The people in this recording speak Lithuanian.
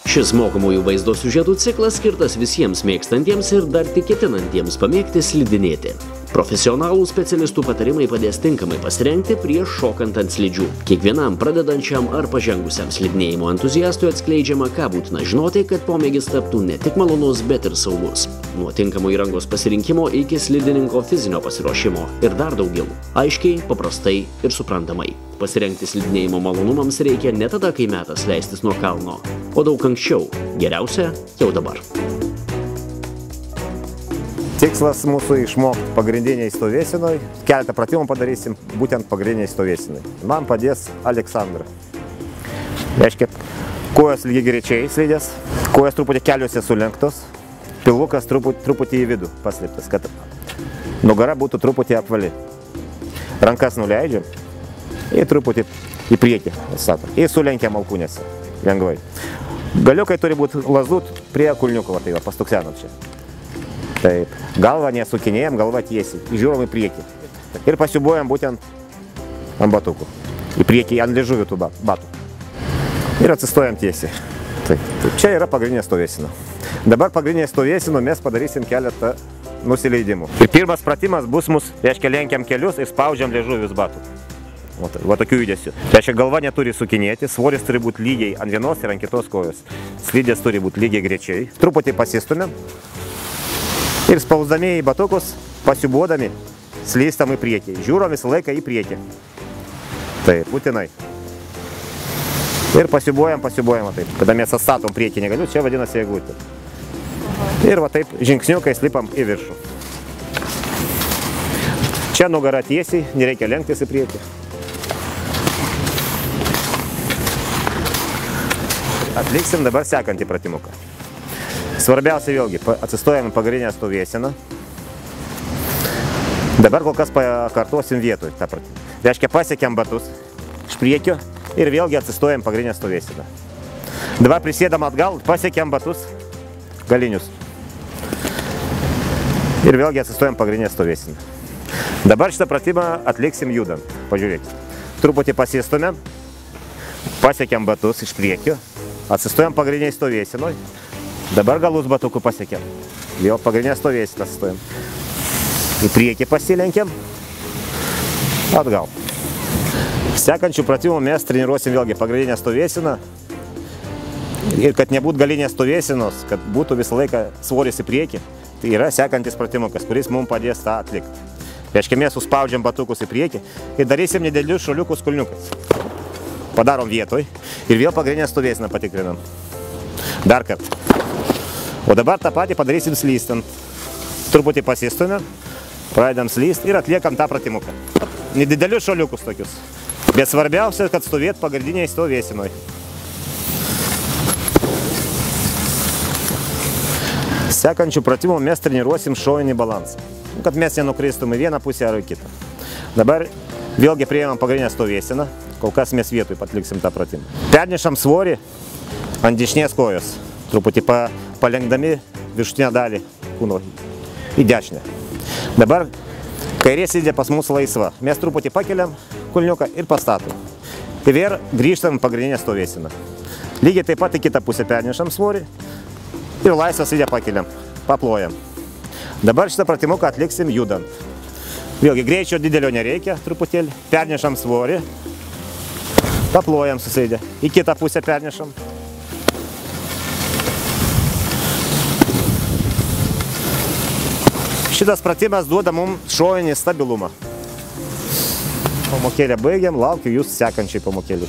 Šis mokomųjų vaizdo siužetų ciklas skirtas visiems mėgstantiems ir dar tik ketinantiems pamėgti slidinėti. Profesionalų specialistų patarimai padės tinkamai pasirengti prieš šokant ant slidžių. Kiekvienam pradedančiam ar pažengusiam slidinėjimo entuziastui atskleidžiama, ką būtina žinoti, kad pomėgis taptų ne tik malonus, bet ir saugus. Nuo tinkamo įrangos pasirinkimo iki slidininko fizinio pasiruošimo ir dar daugiau. Aiškiai, paprastai ir suprantamai. Pasirengti slidinėjimo malonumams reikia ne tada, kai metas leistis nuo kalno, o daug anksčiau. Geriausia jau dabar. Tikslas mūsų išmokti pagrindiniai stovėsinoj. Keletą pratimų padarysim būtent pagrindiniai stovėsinai. Man padės Aleksandra. Reiškia, kojos lygiai greičiai slidės, kojos truputį keliuose sulenktos, pilvukas truputį į vidų paslėptas, kad nugara būtų truputį apvali. Rankas nuleidžiam ir truputį į priekį, ir sulenkiam alkūnėse lengvai. Galiukai turi būti lazdų prie kulniuko, tai va, pastuksenam čia. Taip, galvą nesukinėjam, galvą tiesiai, žiūrom į priekį. Ir pasiubuojam būtent ant batukų. Į priekį, ant liežuvių tų batų. Ir atsistojam tiesiai. Taip, čia yra pagrindinė stovėsina. Dabar pagrindinė stovėsina mes padarysim keletą nusileidimų. Ir pirmas pratimas bus mūsų, reiškia, lenkiam kelius ir spaudžiam liežuvius batų. Va tokių judesių. Reiškia, galva neturi sukinėti, svoris turi būti lygiai ant vienos ir ant kitos kojos. Slidės turi būti lygiai greičiai. Truputį pasistumėm. Ir spausdami į batukus, pasiubuodami, slystam į priekį. Žiūrom visą laiką į priekį. Taip, būtinai. Ir pasiubuojam taip. Kada mes atstatom priekinį galiu, čia vadinasi eglutė. Ir va taip žingsniukais lipam į viršų. Čia nugara tiesiai, nereikia lenktis į priekį. Atliksim dabar sekantį pratimuką. Svarbiausia vėlgi, atsistojame pagrindinę stovėseną. Dabar kol kas pakartosim vietoj tą pratimą. Reiškia, pasiekiam batus iš priekio ir vėlgi atsistojam pagrindinę stovėseną. Dabar prisėdam atgal, pasiekiam batus galinius. Ir vėlgi atsistojam pagrindinę stovėseną. Dabar šitą pratimą atliksim judant. Pažiūrėkite. Truputį pasistumėm, pasiekiam batus iš priekio, atsistojam pagrindiniai stovėsenoj. Dabar galus batukų pasiekėm. Vėl pagrindinę stovėseną atsistojam. Į priekį pasilenkiam. Atgal. Sekančių pratimų mes treniruosim vėlgi pagrindinę stovėseną. Ir kad nebūtų galinės stovėsenos, kad būtų visą laiką svoris į priekį, tai yra sekantis pratimukas, kuris mums padės tą atlikti. Reiškia, mes suspaudžiam batukus į priekį ir darysim nedėlius šuoliukus kulniukais. Padarom vietoj ir vėl pagrindinę stovėseną patikrinam. Dar kartą. O dabar tą patį padarysim slystant. Truputį pasistumėm, pradedam slyst ir atliekam tą pratimuką. Nedidelius šuoliukus tokius. Bet svarbiausia, kad stovėt pagrindiniai stovėsenoj. Sekančių pratimų mes treniruosim šovinį balansą. Kad mes nenukristum į vieną pusę ar į kitą. Dabar vėlgi priėmam pagrindinę stovėseną. Kol kas mes vietoj atliksim tą pratimą. Pernešam svorį ant dešinės kojos. Truputį palengdami viršutinę dalį kūno į dešinę. Dabar kairė slidė pas mus laisva. Mes truputį pakeliam kulniuką ir pastatom. Ir vėl grįžtam pagrindinę stovėseną. Lygiai taip pat į kitą pusę pernešam svorį ir laisvą slidę pakeliam, paplojam. Dabar šitą pratimuką atliksim judant. Vėlgi greičio didelio nereikia, truputėlį. Pernešam svorį, paplojam su slide. Į kitą pusę pernešam. Šitas pratimas duoda mums šovinį stabilumą. Pamokėlę baigiam, laukiu jūs sekančiai pamokėlį.